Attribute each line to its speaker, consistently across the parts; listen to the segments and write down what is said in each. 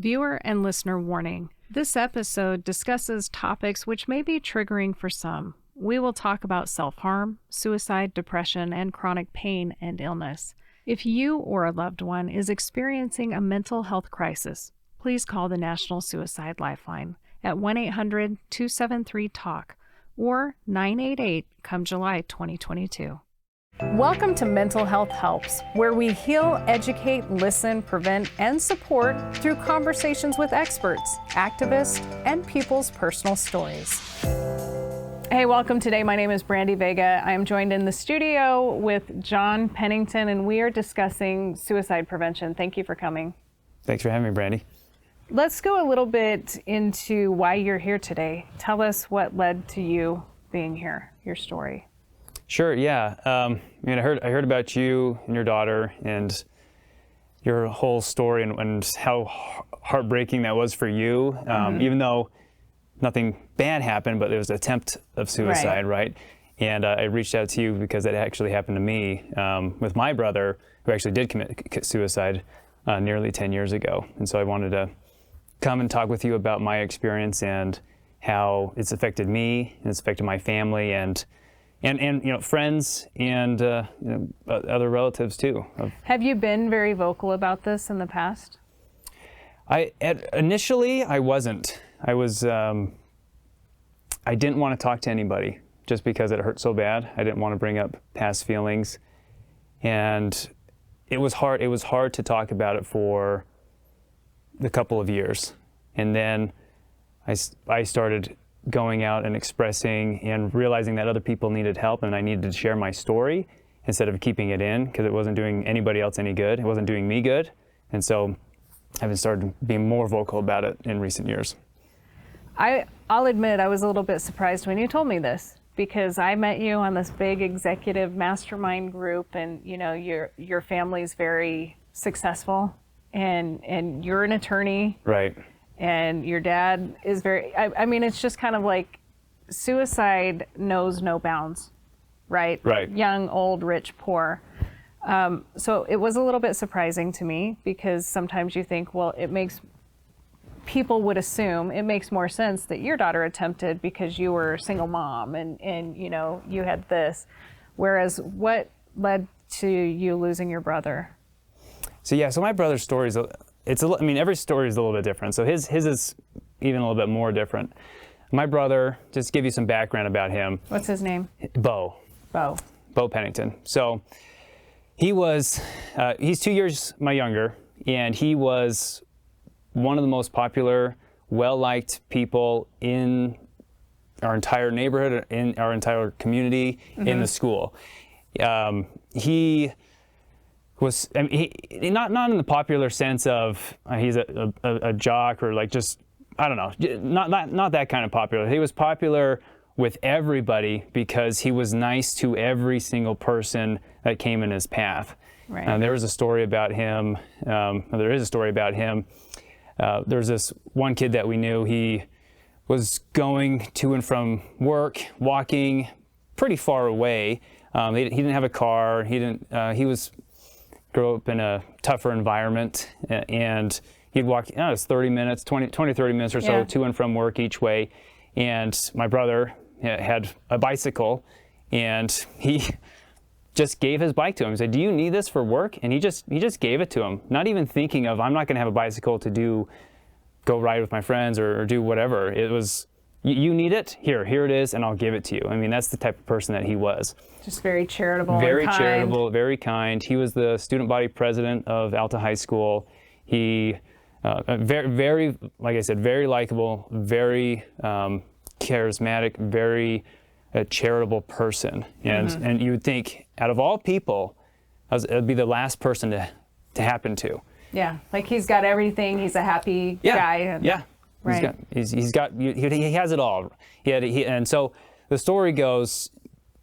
Speaker 1: Viewer and listener warning. This episode discusses topics which may be triggering for some. We will talk about self-harm, suicide, depression, and chronic pain and illness. If you or a loved one is experiencing a mental health crisis, please call the National Suicide Lifeline at 1-800-273-TALK or 988 come July 2022. Welcome to Mental Health Helps, where we heal, educate, listen, prevent, and support through conversations with experts, activists, and people's personal stories. Hey, welcome today. My name is Brandy Vega. I am joined in the studio with John Pennington, and we are discussing suicide prevention. Thank you for coming.
Speaker 2: Thanks for having me, Brandy.
Speaker 1: Let's go a little bit into why you're here today. Tell us what led to you being here, your story.
Speaker 2: Sure, yeah. I heard about you and your daughter and your whole story and how heartbreaking that was for you, even though nothing bad happened, but there was an attempt of suicide, right? And I reached out to you because that actually happened to me with my brother, who actually did commit suicide nearly 10 years ago. And so I wanted to come and talk with you about my experience and how it's affected me and it's affected my family and friends and other relatives too.
Speaker 1: Have you been very vocal about this in the past?
Speaker 2: Initially, I wasn't. I didn't want to talk to anybody just because it hurt so bad. I didn't want to bring up past feelings, and it was hard. It was hard to talk about it for a couple of years, and then I started going out and expressing and realizing that other people needed help and I needed to share my story instead of keeping it in because it wasn't doing anybody else any good. It wasn't doing me good. And so I've started being more vocal about it in recent years.
Speaker 1: I'll admit I was a little bit surprised when you told me this because I met you on this big executive mastermind group and your family's very successful and you're an attorney.
Speaker 2: Right.
Speaker 1: And your dad is very, I mean, it's just kind of like suicide knows no bounds, right?
Speaker 2: Right.
Speaker 1: Young, old, rich, poor. So it was a little bit surprising to me because sometimes you think, well, people would assume it makes more sense that your daughter attempted because you were a single mom and you had this. Whereas what led to you losing your brother?
Speaker 2: So my brother's story is, every story is a little bit different. So his is even a little bit more different. My brother, just to give you some background about him.
Speaker 1: What's his name?
Speaker 2: Bo Pennington. So he's 2 years my younger, and he was one of the most popular, well-liked people in our entire neighborhood, in our entire community, in the school. He was not in the popular sense of he's a jock or like just I don't know, not that kind of popular. He was popular with everybody because he was nice to every single person that came in his path.
Speaker 1: Right.
Speaker 2: There was a story about him. There is a story about him. There's this one kid that we knew. He was going to and from work, walking pretty far away. He didn't have a car. He grew up in a tougher environment, and he'd walk, it was 30 minutes, 20, 30 minutes or so to and from work each way. And my brother had a bicycle, and he just gave his bike to him. He said, "Do you need this for work?" And he just gave it to him, not even thinking of, I'm not going to have a bicycle to go ride with my friends or do whatever. It was, you need it? Here it is, and I'll give it to you. I mean, that's the type of person that he was.
Speaker 1: Just very charitable.
Speaker 2: Very charitable, very kind. He was the student body president of Alta High School. He, very, like I said, very likable, very charismatic, very charitable person. And you would think, out of all people, it would be the last person to happen to.
Speaker 1: Yeah, like he's got everything. He's a happy guy.
Speaker 2: Yeah. Right. He has it all. And so the story goes,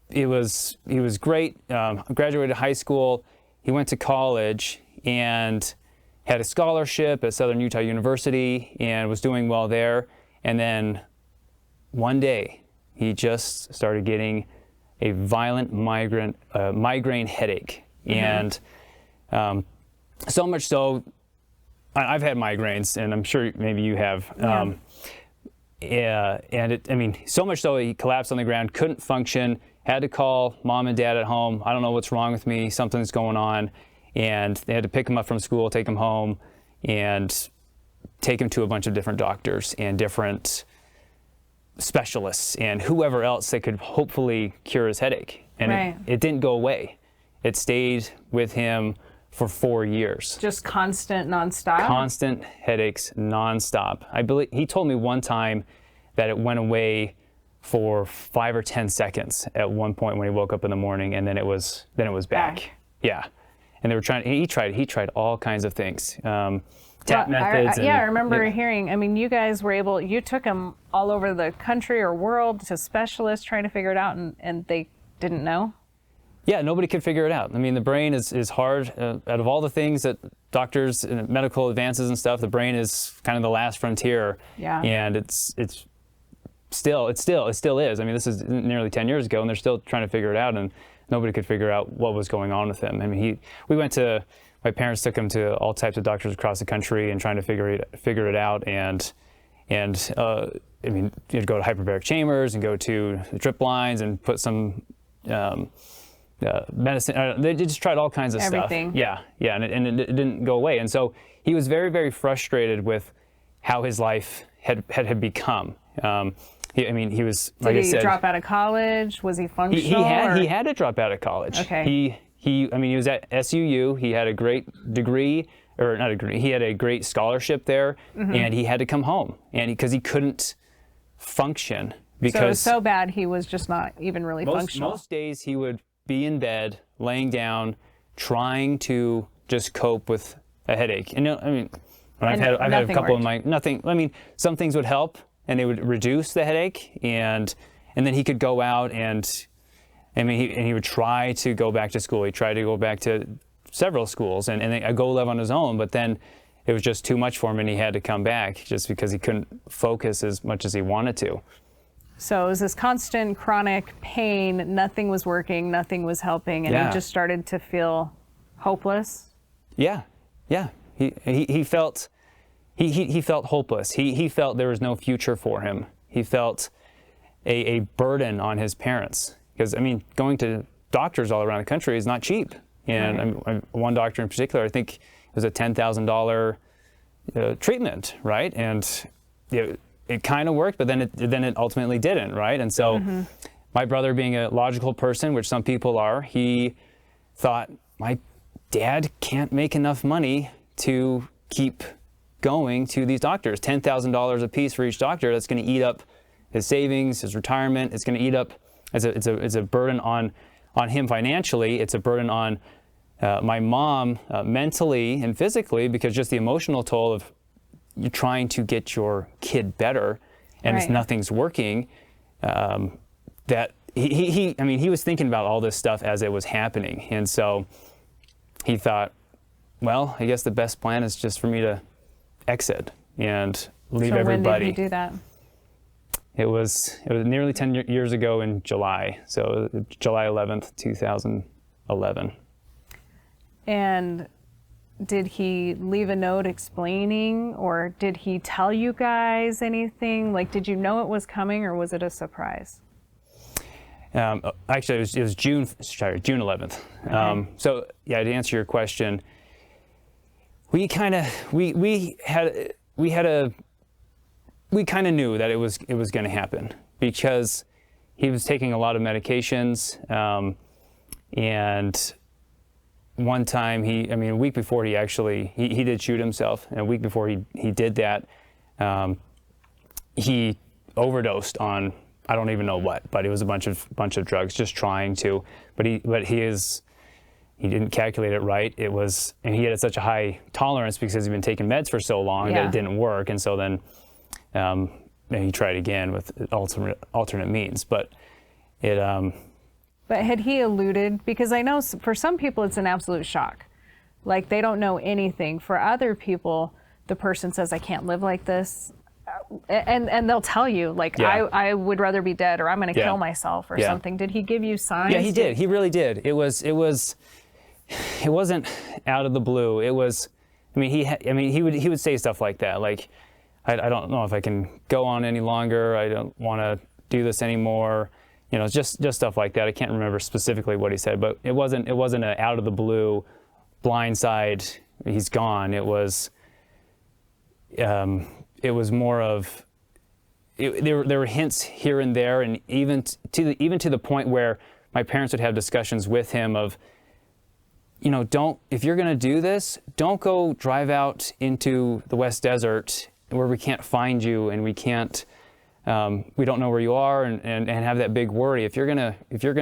Speaker 2: he was great. Graduated high school. He went to college and had a scholarship at Southern Utah University and was doing well there. And then one day he just started getting a violent migraine headache. And so much so, I've had migraines, and I'm sure maybe you have.
Speaker 1: Yeah.
Speaker 2: And so much so he collapsed on the ground, couldn't function, had to call mom and dad at home. I don't know what's wrong with me. Something's going on. And they had to pick him up from school, take him home, and take him to a bunch of different doctors and different specialists and whoever else that could hopefully cure his headache. And
Speaker 1: Right.
Speaker 2: it didn't go away. It stayed with him for 4 years.
Speaker 1: Just constant, nonstop?
Speaker 2: Constant headaches, nonstop. I believe he told me one time that it went away for 5 or 10 seconds at one point when he woke up in the morning, and then it was back. Yeah, and they were trying. He tried all kinds of things, tap methods.
Speaker 1: I remember hearing. I mean, you guys were able. You took him all over the country or world to specialists trying to figure it out, and they didn't know.
Speaker 2: Yeah, nobody could figure it out. I mean, the brain is hard. Out of all the things that doctors and medical advances and stuff, the brain is kind of the last frontier.
Speaker 1: Yeah.
Speaker 2: And it still is. I mean, this is nearly 10 years ago, and they're still trying to figure it out, and nobody could figure out what was going on with him. I mean, my parents took him to all types of doctors across the country and trying to figure it out, and I mean, you'd go to hyperbaric chambers and go to the drip lines and put some medicine. They just tried all kinds of
Speaker 1: Everything.
Speaker 2: stuff. Yeah, and it didn't go away. And so he was very, very frustrated with how his life had become. He was, like I said. Did he
Speaker 1: drop out of college? Was he functional?
Speaker 2: He had to drop out of college.
Speaker 1: Okay.
Speaker 2: He was at SUU. He had a great degree, or not a degree. He had a great scholarship there, and he had to come home, and because he couldn't function because
Speaker 1: so it was so bad he was just not even really functional.
Speaker 2: Most days he would be in bed, laying down, trying to just cope with a headache. And I mean, I've had a couple of nothing. I mean, some things would help, and they would reduce the headache, and then he could go out and he would try to go back to school. He tried to go back to several schools and go live on his own, but then it was just too much for him, and he had to come back just because he couldn't focus as much as he wanted to.
Speaker 1: So it was this constant chronic pain, nothing was working, nothing was helping, and he just started to feel hopeless?
Speaker 2: Yeah. He felt hopeless. He felt there was no future for him. He felt a burden on his parents. Because, I mean, going to doctors all around the country is not cheap. And one doctor in particular, I think it was a $10,000 treatment, right? And it kind of worked, but then it ultimately didn't, right? And so my brother, being a logical person, which some people are, he thought, my dad can't make enough money to keep going to these doctors. $10,000 a piece for each doctor. That's going to eat up his savings, his retirement. It's going to eat up. It's a burden on him financially. It's a burden on my mom mentally and physically, because just the emotional toll of you're trying to get your kid better and it's nothing's working. That he was thinking about all this stuff as it was happening, and so he thought, well, I guess the best plan is just for me to exit and leave everybody.
Speaker 1: So when did he do that?
Speaker 2: It was nearly 10 years ago in July, so July 11th, 2011.
Speaker 1: And did he leave a note explaining, or did he tell you guys anything? Like, did you know it was coming, or was it a surprise?
Speaker 2: Actually, it was June 11th. Okay. So yeah, to answer your question, we kind of knew that it was going to happen, because he was taking a lot of medications, and one time a week before he did shoot himself, and a week before he did that, he overdosed on, I don't even know what, but it was a bunch of drugs, just trying to, but he didn't calculate it right. And he had such a high tolerance because he'd been taking meds for so long that it didn't work, and so then he tried again with alternate means, but it.
Speaker 1: But had he alluded? Because I know for some people it's an absolute shock, like they don't know anything. For other people, the person says, "I can't live like this," and they'll tell you, like, I would rather be dead, or I'm going to kill myself, or something. Did he give you signs?
Speaker 2: Yeah, he did. He really did. It wasn't out of the blue. It was. he would say stuff like that, like, I don't know if I can go on any longer. I don't want to do this anymore. You know, just stuff like that. I can't remember specifically what he said, but it wasn't a out of the blue, blindside, he's gone. It was more of, there were hints here and there, and even to the point where my parents would have discussions with him of, you know, if you're going to do this, don't go drive out into the West Desert where we can't find you and we don't know where you are, and have that big worry. If you're gonna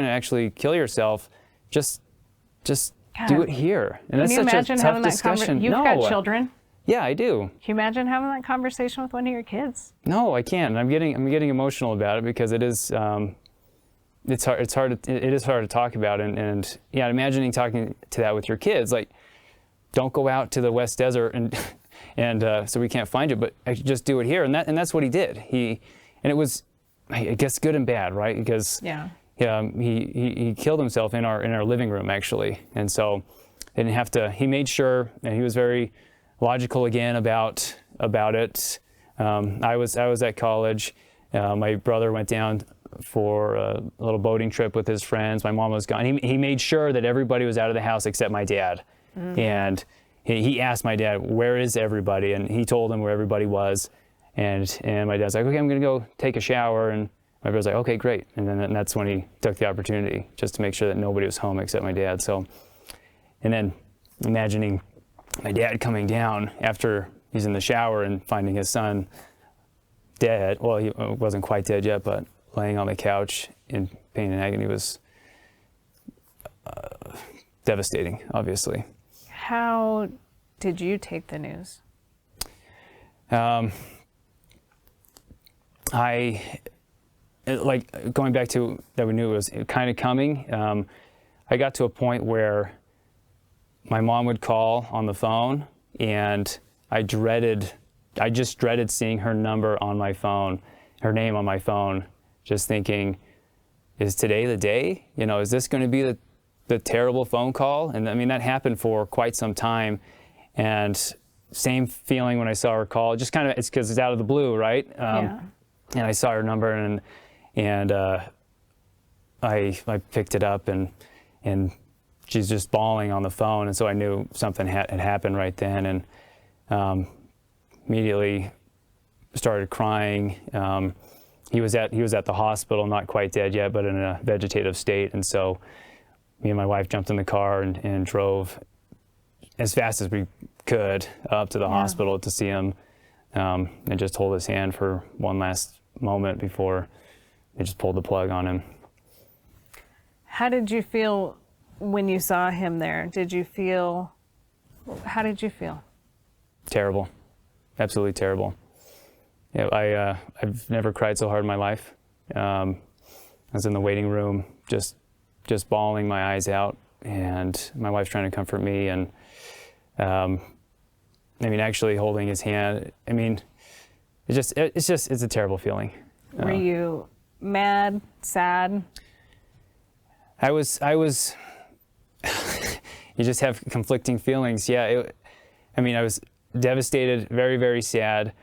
Speaker 2: actually kill yourself, just
Speaker 1: God.
Speaker 2: do it here. And
Speaker 1: Can
Speaker 2: that's
Speaker 1: you
Speaker 2: such
Speaker 1: imagine
Speaker 2: a tough
Speaker 1: having that
Speaker 2: discussion.
Speaker 1: You've got children.
Speaker 2: Yeah, I do.
Speaker 1: Can you imagine having that conversation with one of your kids?
Speaker 2: No, I can't. I'm getting emotional about it because it is it's hard to talk about, and yeah, imagining talking to that with your kids, like, don't go out to the West Desert and so we can't find you, but just do it here, and that's what he did. And it was, I guess, good and bad, right? Because he killed himself in our living room, actually, and so they didn't have to. He made sure, and he was very logical again about it. I was at college. My brother went down for a little boating trip with his friends. My mom was gone. He made sure that everybody was out of the house except my dad. Mm-hmm. And he asked my dad, where is everybody? And he told him where everybody was. And my dad's like, okay, I'm going to go take a shower. And my brother's like, okay, great. And that's when he took the opportunity, just to make sure that nobody was home except my dad. So, and then imagining my dad coming down after he's in the shower and finding his son dead. Well, he wasn't quite dead yet, but laying on the couch in pain and agony was devastating, obviously.
Speaker 1: How did you take the news?
Speaker 2: Like going back to that, we knew it was kind of coming. I got to a point where my mom would call on the phone, and I just dreaded seeing her number on my phone, her name on my phone, just thinking, is today the day? You know, is this going to be the terrible phone call? And I mean, that happened for quite some time. And same feeling when I saw her call, just kind of, it's because it's out of the blue, right?
Speaker 1: Yeah.
Speaker 2: And I saw her number, and I picked it up, and she's just bawling on the phone, and so I knew something had happened right then, and immediately started crying. He was at the hospital, not quite dead yet, but in a vegetative state, and so me and my wife jumped in the car and drove as fast as we could up to the hospital to see him, and just hold his hand for one last moment before they just pulled the plug on him.
Speaker 1: How did you feel when you saw him there? How did you feel?
Speaker 2: Terrible. Absolutely terrible. Yeah, I've never cried so hard in my life. I was in the waiting room, just bawling my eyes out, and my wife's trying to comfort me, and actually holding his hand. I mean, it's a terrible feeling.
Speaker 1: Were you mad, sad?
Speaker 2: I was. You just have conflicting feelings. Yeah, I was devastated, very, very sad,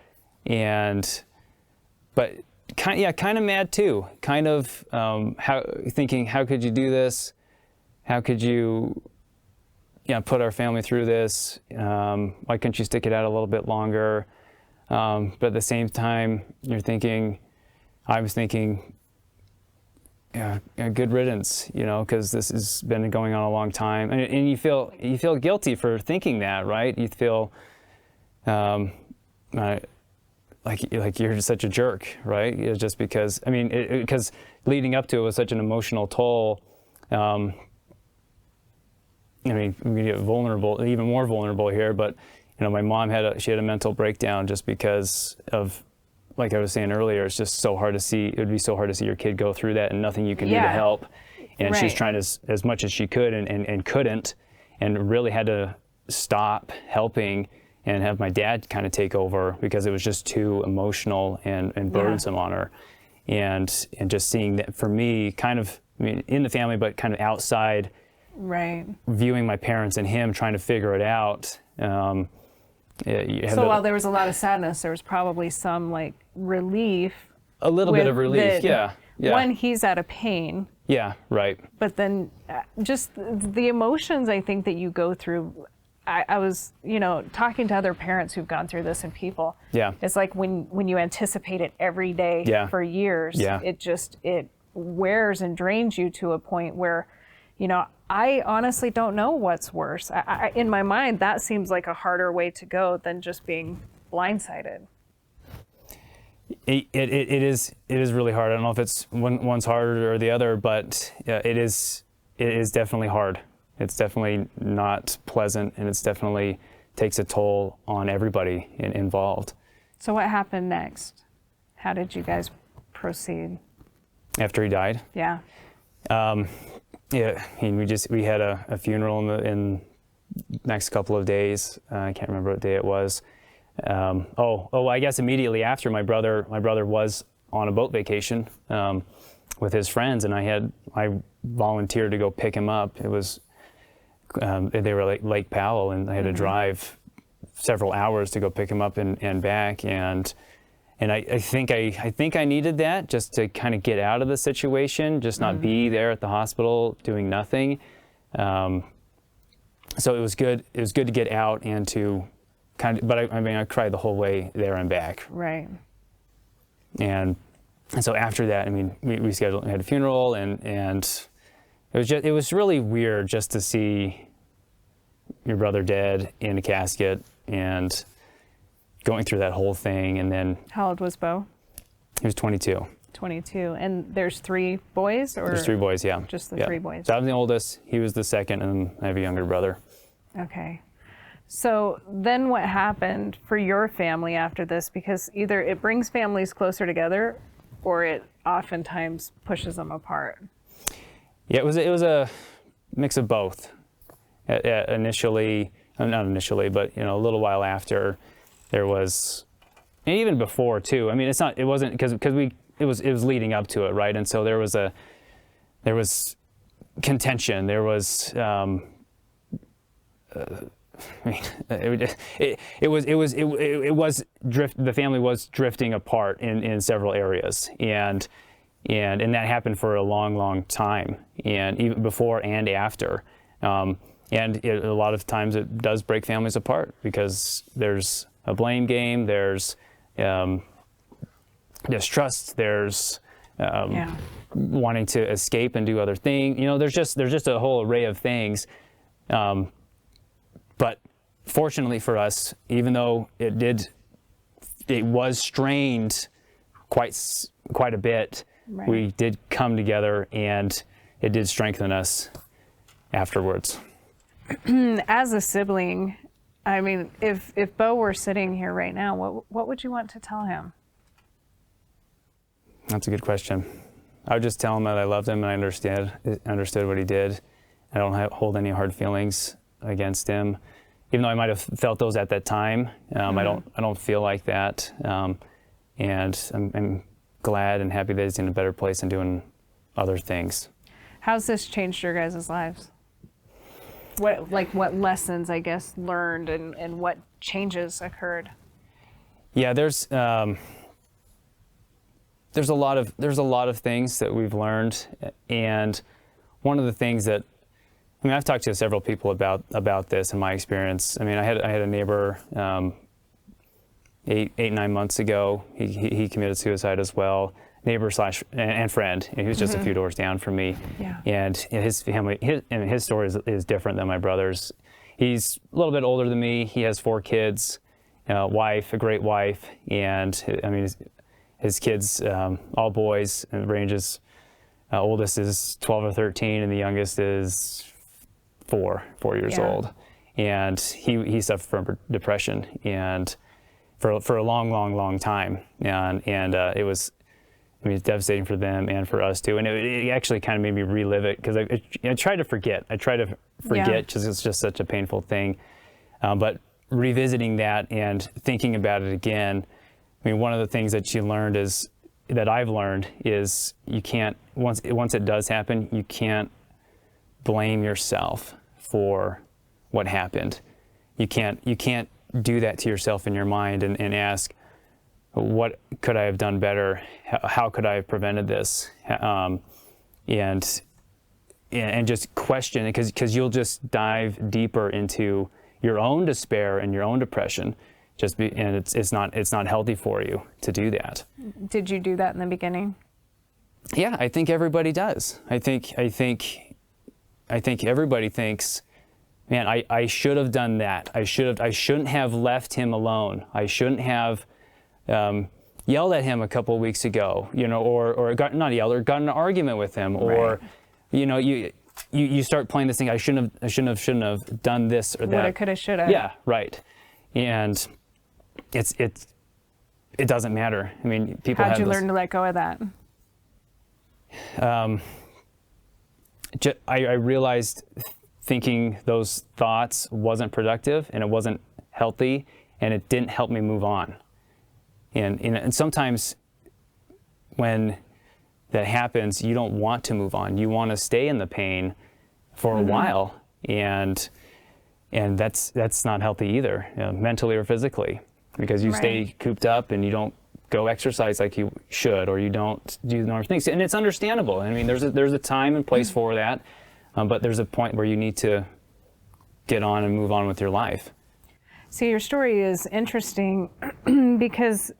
Speaker 2: but kind of mad too. Kind of thinking, how could you do this? How could you, put our family through this? Why couldn't you stick it out a little bit longer? But at the same time, I was thinking, good riddance, because this has been going on a long time, and you feel guilty for thinking that, right? You feel like you're just such a jerk, right? Just because, because leading up to it was such an emotional toll. We get vulnerable, even more vulnerable here, but my mom had a mental breakdown just because of, like I was saying earlier, it's just so hard to see. It would be so hard to see your kid go through that and nothing you can do to help. And she's trying as much as she could and couldn't, and really had to stop helping and have my dad kind of take over because it was just too emotional and burdensome on her. And just seeing that for me, kind of, in the family, but kind of outside, viewing my parents and him trying to figure it out.
Speaker 1: So while there was a lot of sadness, there was probably some like relief.
Speaker 2: A little bit of relief, yeah.
Speaker 1: One, he's out of pain.
Speaker 2: Yeah, right.
Speaker 1: But then just the emotions I think that you go through, I was, talking to other parents who've gone through this and people.
Speaker 2: Yeah.
Speaker 1: It's like when you anticipate it every day for years, it wears and drains you to a point where, I honestly don't know what's worse. In my mind, that seems like a harder way to go than just being blindsided.
Speaker 2: It is really hard. I don't know if it's one's harder or the other, but it is definitely hard. It's definitely not pleasant, and it's definitely takes a toll on everybody involved.
Speaker 1: So what happened next? How did you guys proceed?
Speaker 2: After he died?
Speaker 1: Yeah.
Speaker 2: We had a funeral in the next couple of days. I can't remember what day it was. I guess immediately after, my brother was on a boat vacation with his friends, and I volunteered to go pick him up. It was they were like Lake Powell, and I had to drive several hours to go pick him up and back, and I think I needed that just to kind of get out of the situation, just not be there at the hospital doing nothing. So it was good. It was good to get out and to but I cried the whole way there and back.
Speaker 1: Right.
Speaker 2: And so after that, we scheduled, we had a funeral, and it was really weird just to see your brother dead in a casket and going through that whole thing. And then,
Speaker 1: how old was Bo?
Speaker 2: He was 22.
Speaker 1: 22. And there's 3 boys, or?
Speaker 2: There's 3 boys, yeah.
Speaker 1: Just the 3 boys.
Speaker 2: So I was the oldest, he was the second, and I have a younger brother.
Speaker 1: Okay. So then what happened for your family after this? Because either it brings families closer together, or it oftentimes pushes them apart.
Speaker 2: Yeah, it was a mix of both. Initially, not initially, but a little while after, there was, and even before too. It wasn't because it was leading up to it, right? And so there was contention. There was. The family was drifting apart in several areas, and that happened for a long time, and even before and after, a lot of times it does break families apart because there's a blame game, there's distrust, there's wanting to escape and do other things. There's just a whole array of things. But fortunately for us, even though it was strained quite a bit, right, we did come together, and it did strengthen us afterwards.
Speaker 1: As a sibling, if Bo were sitting here right now, what would you want to tell him?
Speaker 2: That's a good question. I would just tell him that I loved him and I understood what he did. I don't hold any hard feelings against him, even though I might have felt those at that time. I don't feel like that, and I'm glad and happy that he's in a better place and doing other things. How's
Speaker 1: this changed your guys' lives? What lessons, I guess, learned, and what changes occurred?
Speaker 2: Yeah, there's a lot of things that we've learned, and one of the things that I've talked to several people about this in my experience. I had a neighbor 8-9 months ago. He committed suicide as well. Neighbor and friend. And he was just a few doors down from me.
Speaker 1: Yeah.
Speaker 2: And his family, his story is different than my brother's. He's a little bit older than me. He has 4 kids, a great wife, and his kids, all boys, and ranges. Oldest is 12 or 13, and the youngest is 4 years old, and he suffered from depression, and for a long time, and it was it's devastating for them and for us too, and it actually kind of made me relive it, because I tried to forget because it's just such a painful thing, but revisiting that and thinking about it again, one of the things that I've learned is you can't, once it does happen, you can't blame yourself for what happened. You can't do that to yourself in your mind and ask, what could I have done better? How could I have prevented this? And just question it, because you'll just dive deeper into your own despair and your own depression. And it's not healthy for you to do that.
Speaker 1: Did you do that in the beginning?
Speaker 2: Yeah, I think everybody does. I think everybody thinks, man, I should have done that. I shouldn't have left him alone. I shouldn't have yelled at him a couple of weeks ago, or not yelled, or got in an argument with him, or,
Speaker 1: right.
Speaker 2: You start playing this thing. I shouldn't have done this or that.
Speaker 1: Woulda, coulda, shoulda.
Speaker 2: Yeah, right. And it doesn't matter. I mean, people.
Speaker 1: How'd you learn to let go of that?
Speaker 2: I realized thinking those thoughts wasn't productive and it wasn't healthy, and it didn't help me move on. And sometimes when that happens, you don't want to move on. You want to stay in the pain for a while, and that's not healthy either, mentally or physically, because you stay cooped up and you don't go exercise like you should, or you don't do normal things. And it's understandable. I mean, there's a time and place for that, but there's a point where you need to get on and move on with your life.
Speaker 1: See, your story is interesting because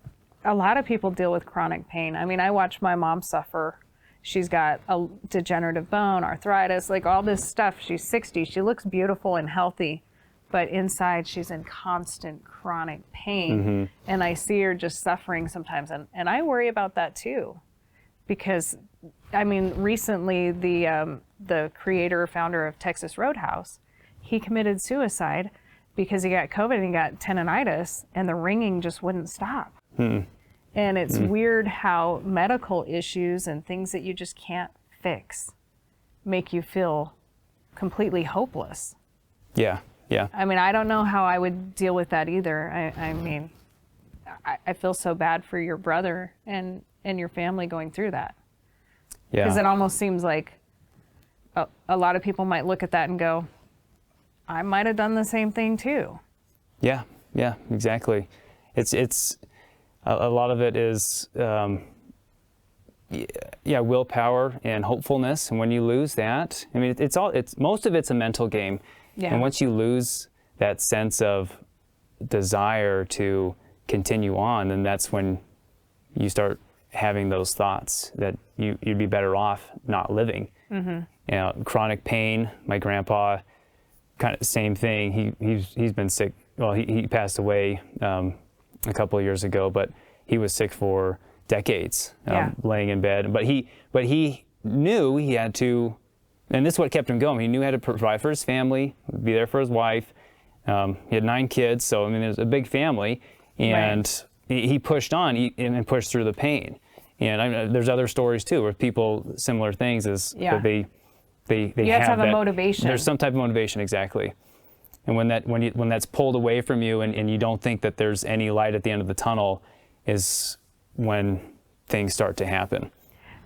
Speaker 1: a lot of people deal with chronic pain. I mean, I watched my mom suffer. She's got a degenerative bone, arthritis, like all this stuff. She's 60. She looks beautiful and healthy, but inside she's in constant chronic pain. Mm-hmm. And I see her just suffering sometimes. And I worry about that too, because I mean, recently the creator, founder of Texas Roadhouse, he committed suicide because he got COVID and he got tendonitis, and the ringing just wouldn't stop. And it's weird how medical issues and things that you just can't fix make you feel completely hopeless.
Speaker 2: Yeah.
Speaker 1: I mean, I don't know how I would deal with that either. I mean, I feel so bad for your brother and your family going through that. Yeah. Because it almost seems like a lot of people might look at that and go, I might have done the same thing too. Yeah,
Speaker 2: exactly. It's a lot of it is willpower and hopefulness, and when you lose that, I mean, it's most of it's a mental game. Yeah. And once you lose that sense of desire to continue on, then that's when you start having those thoughts that you'd be better off not living. Mm-hmm. Chronic pain. My grandpa, kind of the same thing. He's been sick. Well, he passed away a couple of years ago, but he was sick for decades, laying in bed. But he knew he had to, and this is what kept him going. He knew how to provide for his family, be there for his wife. He had 9 kids, so I mean, there's a big family, and he pushed on and pushed through the pain. And there's other stories too, where people, similar things, is that they
Speaker 1: you have to have a motivation.
Speaker 2: There's some type of motivation, exactly. And when that's pulled away from you, and you don't think that there's any light at the end of the tunnel, is when things start to happen.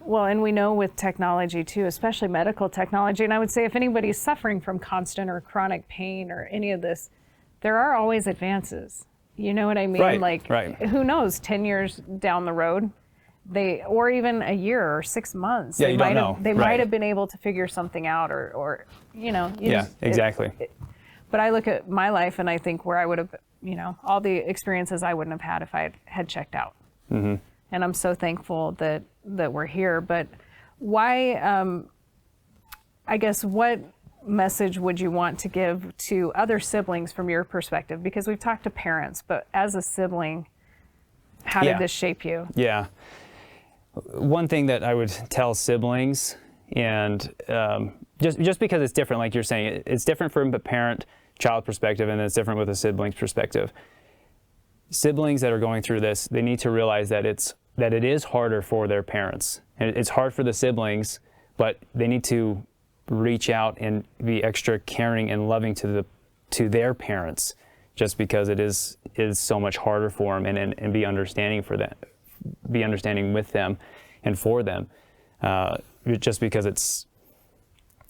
Speaker 1: Well, and we know with technology too, especially medical technology, and I would say if anybody's suffering from constant or chronic pain or any of this, there are always advances. You know what I mean?
Speaker 2: Right.
Speaker 1: Who knows, 10 years down the road, or even a year or 6 months,
Speaker 2: they
Speaker 1: might have been able to figure something out, or
Speaker 2: exactly.
Speaker 1: But I look at my life and I think where I would have, all the experiences I wouldn't have had if I had checked out. Mm-hmm. And I'm so thankful that we're here. But why, I guess, what message would you want to give to other siblings from your perspective? Because we've talked to parents, but as a sibling, how did this shape you?
Speaker 2: Yeah. One thing that I would tell siblings, and just because it's different, like you're saying, it's different from a parent-child perspective, and it's different with a sibling's perspective. Siblings that are going through this, they need to realize that it is harder for their parents. And it's hard for the siblings, but they need to reach out and be extra caring and loving to their parents, just because it is so much harder for them, and be understanding for them, be understanding with them and for them, just because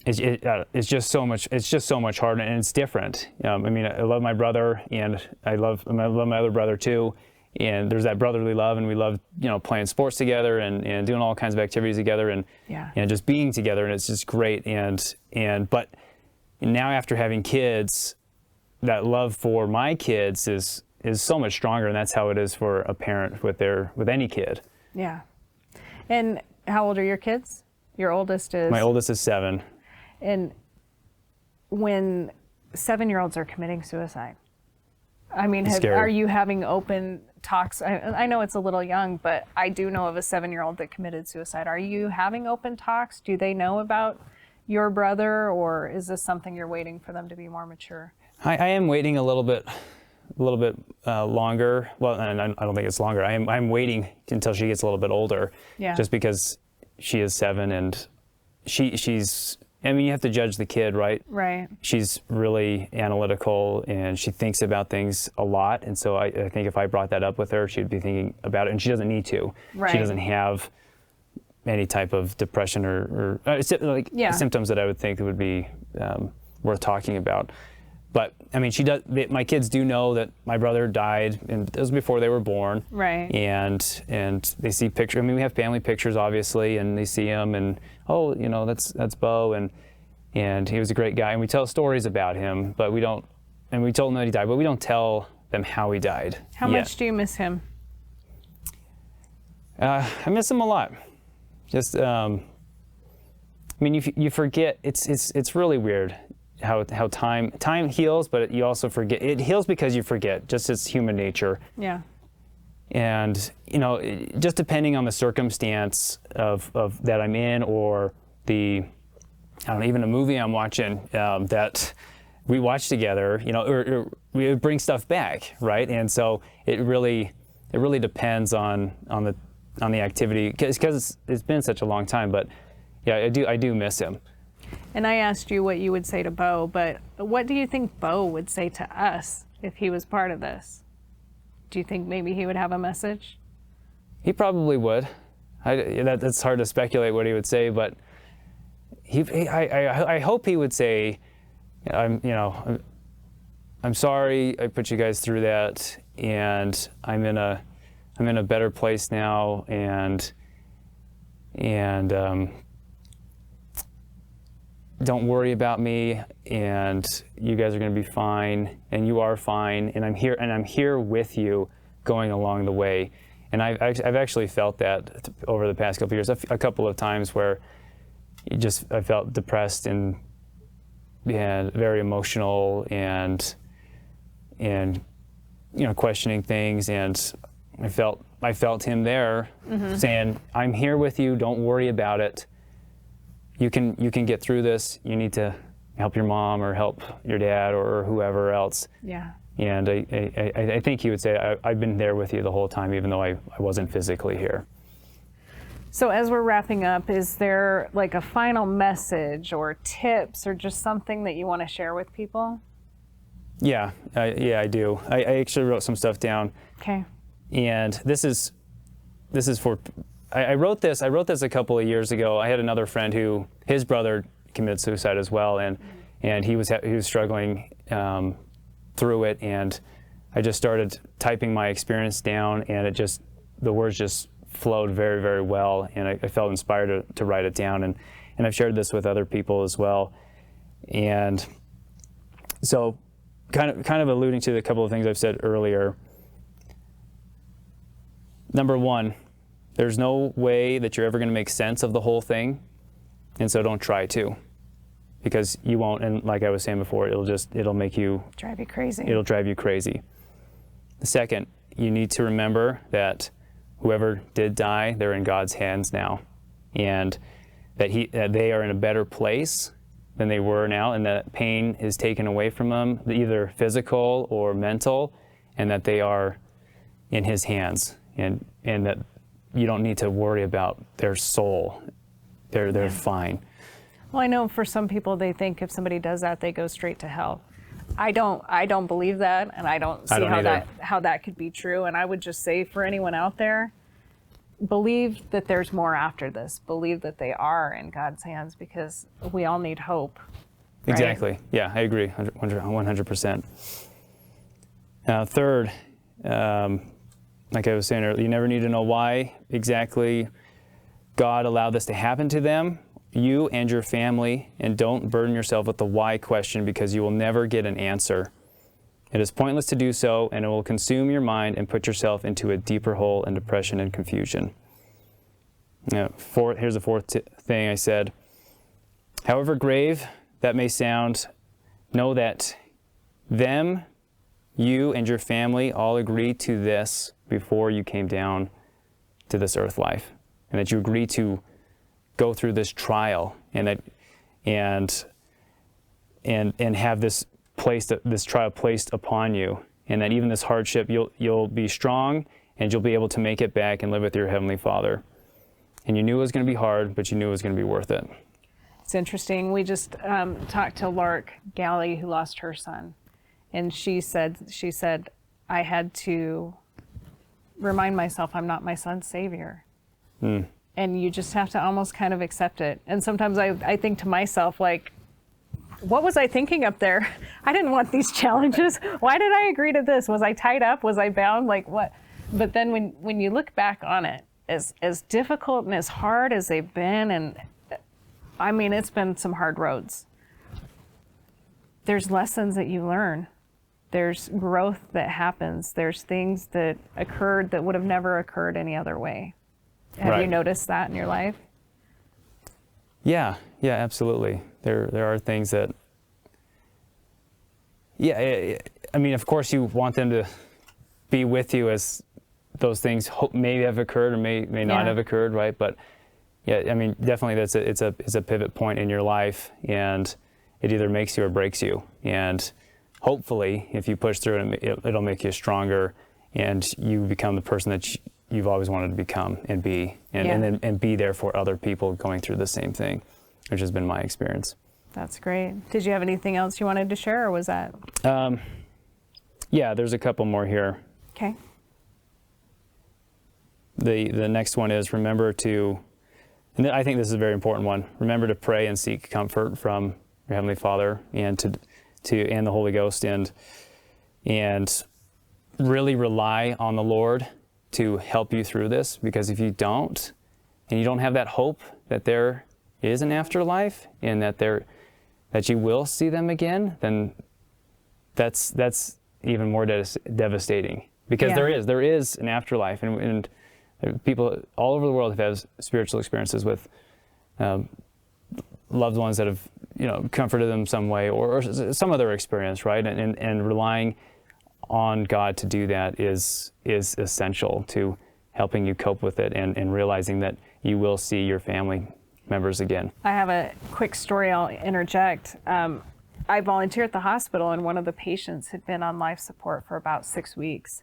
Speaker 2: it's just so much. It's just so much harder, and it's different. I mean, I love my brother, and I love my other brother too. And there's that brotherly love, and we love, playing sports together and doing all kinds of activities together, and just being together, and it's just great. But now after having kids, that love for my kids is so much stronger, and that's how it is for a parent with any kid.
Speaker 1: Yeah. And how old are your kids? Your oldest is?
Speaker 2: My oldest is 7.
Speaker 1: And when 7-year-olds are committing suicide, I mean, are you having open talks? I know it's a little young, but I do know of a 7-year-old that committed suicide. Are you having open talks? Do they know about your brother, or is this something you're waiting for them to be more mature?
Speaker 2: I am waiting a little bit longer. Well, and I don't think it's longer. I'm waiting until she gets a little bit older. Yeah. Just because she is 7, and she's. I mean, you have to judge the kid, right?
Speaker 1: Right.
Speaker 2: She's really analytical, and she thinks about things a lot. And so I think if I brought that up with her, she'd be thinking about it, and she doesn't need to.
Speaker 1: Right.
Speaker 2: She doesn't have any type of depression or symptoms that I would think would be worth talking about. But I mean, my kids do know that my brother died, and it was before they were born.
Speaker 1: Right.
Speaker 2: And they see pictures. I mean, we have family pictures, obviously, and they see him, and that's Bo, and he was a great guy, and we tell stories about him, but we don't. And we told them that he died, but we don't tell them how he died.
Speaker 1: How much do you miss him?
Speaker 2: I miss him a lot. Just, I mean, you forget. It's really weird. How time heals, but you also forget. It heals because you forget, just as human nature.
Speaker 1: Yeah.
Speaker 2: And just depending on the circumstance of that I'm in, or even a movie I'm watching that we watch together, or we bring stuff back, right? And so it really depends on the activity, because it's been such a long time. But yeah, I do miss him.
Speaker 1: And I asked you what you would say to Bo, but what do you think Bo would say to us if he was part of this? Do you think maybe he would have a message?
Speaker 2: He probably would. That's hard to speculate what he would say, but I hope he would say, I'm sorry I put you guys through that, and I'm in a better place now, and don't worry about me, and you guys are going to be fine, and you are fine, and I'm here with you going along the way. And I've actually felt that over the past couple of years, a couple of times where I felt depressed and very emotional and questioning things, and I felt him there saying, I'm here with you, don't worry about it. You can get through this. You need to help your mom or help your dad or whoever else.
Speaker 1: Yeah.
Speaker 2: And I think he would say, I've been there with you the whole time, even though I wasn't physically here.
Speaker 1: So as we're wrapping up, is there like a final message or tips or just something that you want to share with people?
Speaker 2: Yeah, I do. I actually wrote some stuff down.
Speaker 1: Okay.
Speaker 2: And this is for. I wrote this a couple of years ago. I had another friend who his brother committed suicide as well, and he was struggling through it, and I just started typing my experience down, and the words just flowed very, very well, and I felt inspired to write it down, and I've shared this with other people as well. And so kind of alluding to a couple of things I've said earlier. Number one, there's no way that you're ever going to make sense of the whole thing, and so don't try to, because you won't. And like I was saying before, it'll make you
Speaker 1: drive you crazy.
Speaker 2: It'll drive you crazy. The second, you need to remember that whoever did die, they're in God's hands now, and that they are in a better place than they were now, and that pain is taken away from them, either physical or mental, and that they are in His hands, and that you don't need to worry about their soul. They're fine.
Speaker 1: Well, I know for some people, they think if somebody does that, they go straight to hell. I don't believe that, and I don't see how that could be true. And I would just say for anyone out there, believe that there's more after this. Believe that they are in God's hands, because we all need hope. Right?
Speaker 2: Exactly. Yeah, I agree, 100%. Third, like I was saying earlier, you never need to know why exactly God allowed this to happen to them, you and your family, and don't burden yourself with the why question, because you will never get an answer. It is pointless to do so, and it will consume your mind and put yourself into a deeper hole in depression and confusion. Here's the fourth thing I said. However grave that may sound, know that them, you, and your family all agreed to this before you came down to this earth life, and that you agreed to go through this trial, and have this trial placed upon you, and that even this hardship, you'll be strong, and you'll be able to make it back and live with your Heavenly Father. And you knew it was going to be hard, but you knew it was going to be worth it.
Speaker 1: It's interesting. We just talked to Lark Galley, who lost her son, and she said, I had to remind myself I'm not my son's savior. And you just have to almost kind of accept it. And sometimes I think to myself, like, what was I thinking up there? I didn't want these challenges. Why did I agree to this? Was I tied up? Was I bound? Like what? But then when you look back on it, as difficult and as hard as they've been, and I mean, it's been some hard roads. There's lessons that you learn. There's growth that happens. There's things that occurred that would have never occurred any other way. Have you noticed that in your life?
Speaker 2: Yeah, absolutely. There are things that, I mean, of course you want them to be with you as those things may have occurred or may not have occurred, right? But yeah, I mean, definitely it's a pivot point in your life, and it either makes you or breaks you. And hopefully, if you push through it, it'll make you stronger, and you become the person that you've always wanted to become and be, and be there for other people going through the same thing, which has been my experience.
Speaker 1: That's great. Did you have anything else you wanted to share, or was that?
Speaker 2: Yeah, there's a couple more here.
Speaker 1: Okay.
Speaker 2: The next one is remember to, and I think this is a very important one, remember to pray and seek comfort from your Heavenly Father and and the Holy Ghost, and really rely on the Lord to help you through this, because if you don't, and you don't have that hope that there is an afterlife and that you will see them again, then that's even more devastating, because there is an afterlife, and people all over the world have had spiritual experiences with loved ones that have comforted them some way or some other experience, right? And relying on God to do that is essential to helping you cope with it, and realizing that you will see your family members again.
Speaker 1: I have a quick story I'll interject. I volunteer at the hospital, and one of the patients had been on life support for about 6 weeks.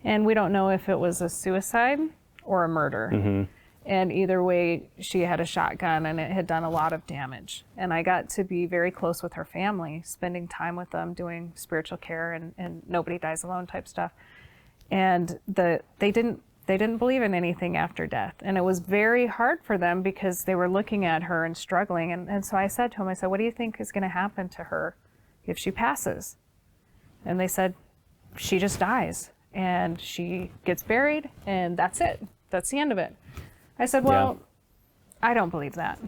Speaker 1: And we don't know if it was a suicide or a murder. Mm-hmm. And either way, she had a shotgun, and it had done a lot of damage. And I got to be very close with her family, spending time with them, doing spiritual care and nobody dies alone type stuff. And they didn't believe in anything after death. And it was very hard for them, because they were looking at her and struggling. And so I said to them, what do you think is going to happen to her if she passes? And they said, she just dies, and she gets buried, and that's it. That's the end of it. I said, well, I don't believe that.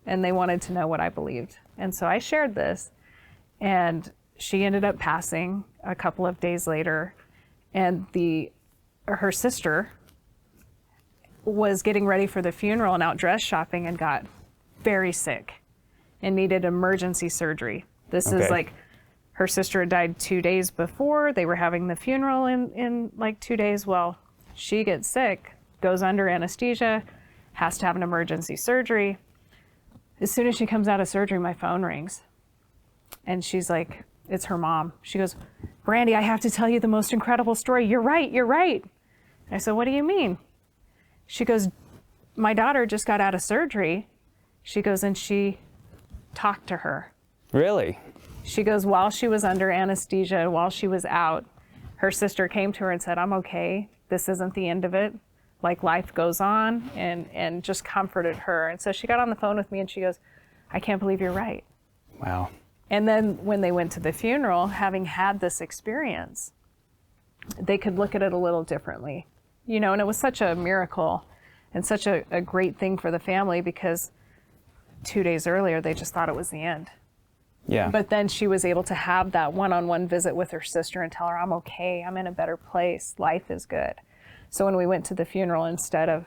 Speaker 1: And they wanted to know what I believed. And so I shared this, and she ended up passing a couple of days later, and her sister was getting ready for the funeral and out dress shopping, and got very sick and needed emergency surgery. This is like, her sister had died 2 days before. They were having the funeral in like 2 days. Well, she gets sick, goes under anesthesia, has to have an emergency surgery. As soon as she comes out of surgery, my phone rings. And she's like, it's her mom. She goes, Brandy, I have to tell you the most incredible story. You're right. I said, what do you mean? She goes, my daughter just got out of surgery. She goes, and she talked to her.
Speaker 2: Really?
Speaker 1: She goes, while she was under anesthesia, while she was out, her sister came to her and said, I'm okay. This isn't the end of it. like life goes on, and just comforted her. And so she got on the phone with me and she goes, I can't believe you're right.
Speaker 2: Wow.
Speaker 1: And then when they went to the funeral, having had this experience, they could look at it a little differently, you know, and it was such a miracle and such a great thing for the family, because 2 days earlier, they just thought it was the end.
Speaker 2: Yeah.
Speaker 1: But then she was able to have that one-on-one visit with her sister and tell her, I'm okay, I'm in a better place, life is good. So when we went to the funeral, instead of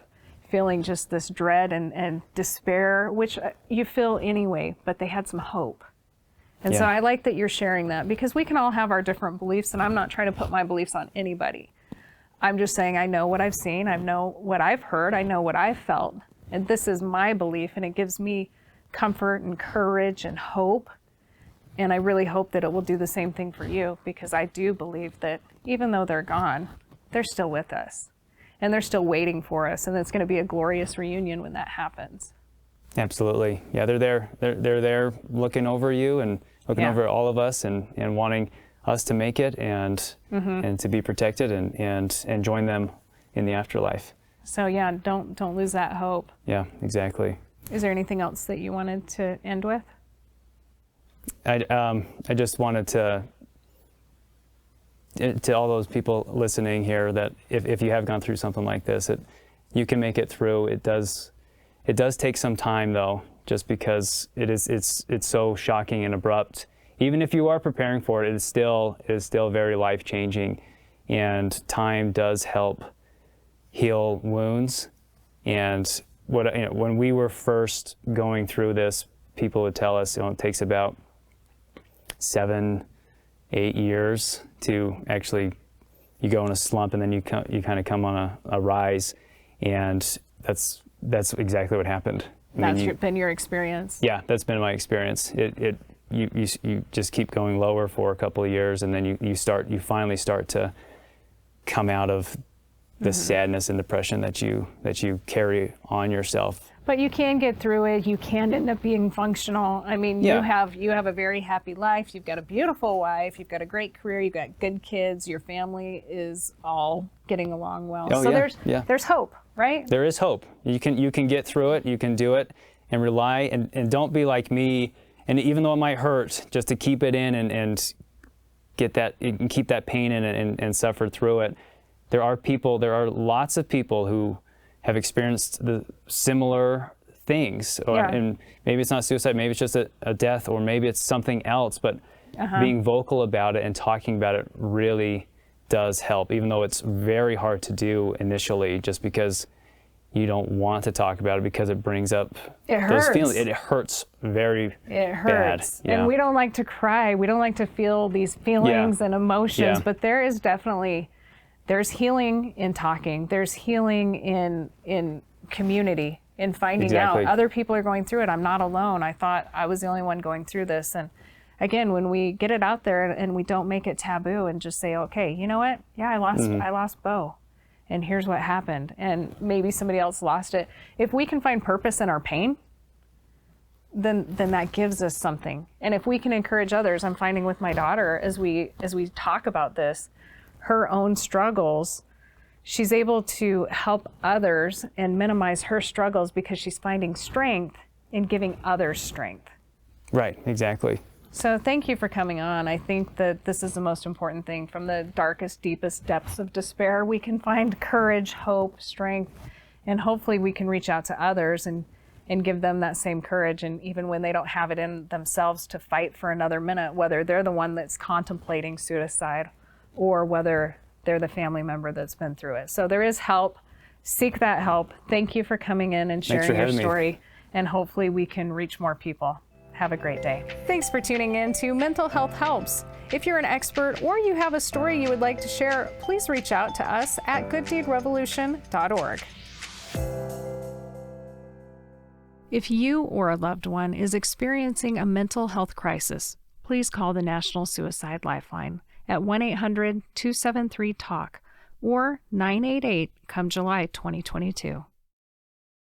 Speaker 1: feeling just this dread and despair, which you feel anyway, but they had some hope. And so I like that you're sharing that, because we can all have our different beliefs, and I'm not trying to put my beliefs on anybody. I'm just saying I know what I've seen, I know what I've heard, I know what I've felt, and this is my belief, and it gives me comfort and courage and hope. And I really hope that it will do the same thing for you, because I do believe that even though they're gone, they're still with us, and they're still waiting for us, and it's going to be a glorious reunion when that happens.
Speaker 2: Absolutely. Yeah, they're there. They're there looking over you and looking over all of us, and wanting us to make it, and and to be protected, and join them in the afterlife.
Speaker 1: So yeah, don't lose that hope.
Speaker 2: Yeah, exactly.
Speaker 1: Is there anything else that you wanted to end with?
Speaker 2: I just wanted to all those people listening here, that if you have gone through something like this, you can make it through. It does take some time though, just because it's so shocking and abrupt. Even if you are preparing for it, it is still very life-changing, and time does help heal wounds. And when we were first going through this, people would tell us, it takes about 7-8 years to actually, you go in a slump and then you kind of come on a rise, and that's exactly what happened.
Speaker 1: Been your experience?
Speaker 2: Yeah, that's been my experience. You just keep going lower for a couple of years, and then you finally start to come out of the sadness and depression that you carry on yourself.
Speaker 1: But you can get through it. You can end up being functional. I mean, you have a very happy life. You've got a beautiful wife. You've got a great career. You've got good kids. Your family is all getting along well.
Speaker 2: Oh,
Speaker 1: so there's hope, right?
Speaker 2: There is hope. You can get through it. You can do it, and rely, and don't be like me. And even though it might hurt, just to keep it in and get that, and keep that pain in and suffer through it. There are lots of people who have experienced the similar things, and maybe it's not suicide, maybe it's just a death, or maybe it's something else, but being vocal about it and talking about it really does help, even though it's very hard to do initially, just because you don't want to talk about it, because it brings up those feelings. It hurts very bad. Yeah.
Speaker 1: And we don't like to cry. We don't like to feel these feelings and emotions, but there's healing in talking. There's healing in community, in finding out other people are going through it. I'm not alone. I thought I was the only one going through this. And again, when we get it out there and we don't make it taboo and just say, okay, you know what? Yeah, I lost Bo, and here's what happened. And maybe somebody else lost it. If we can find purpose in our pain, then that gives us something. And if we can encourage others, I'm finding with my daughter, as we talk about this, her own struggles, she's able to help others and minimize her struggles, because she's finding strength in giving others strength.
Speaker 2: Right, exactly.
Speaker 1: So thank you for coming on. I think that this is the most important thing. From the darkest, deepest depths of despair, we can find courage, hope, strength, and hopefully we can reach out to others and give them that same courage. And even when they don't have it in themselves to fight for another minute, whether they're the one that's contemplating suicide or whether they're the family member that's been through it. So there is help. Seek that help. Thank you for coming in and sharing your story. And hopefully we can reach more people. Have a great day. Thanks for tuning in to Mental Health Helps. If you're an expert or you have a story you would like to share, please reach out to us at gooddeedrevolution.org. If you or a loved one is experiencing a mental health crisis, please call the National Suicide Lifeline at 1-800-273-TALK or 988 come July 2022.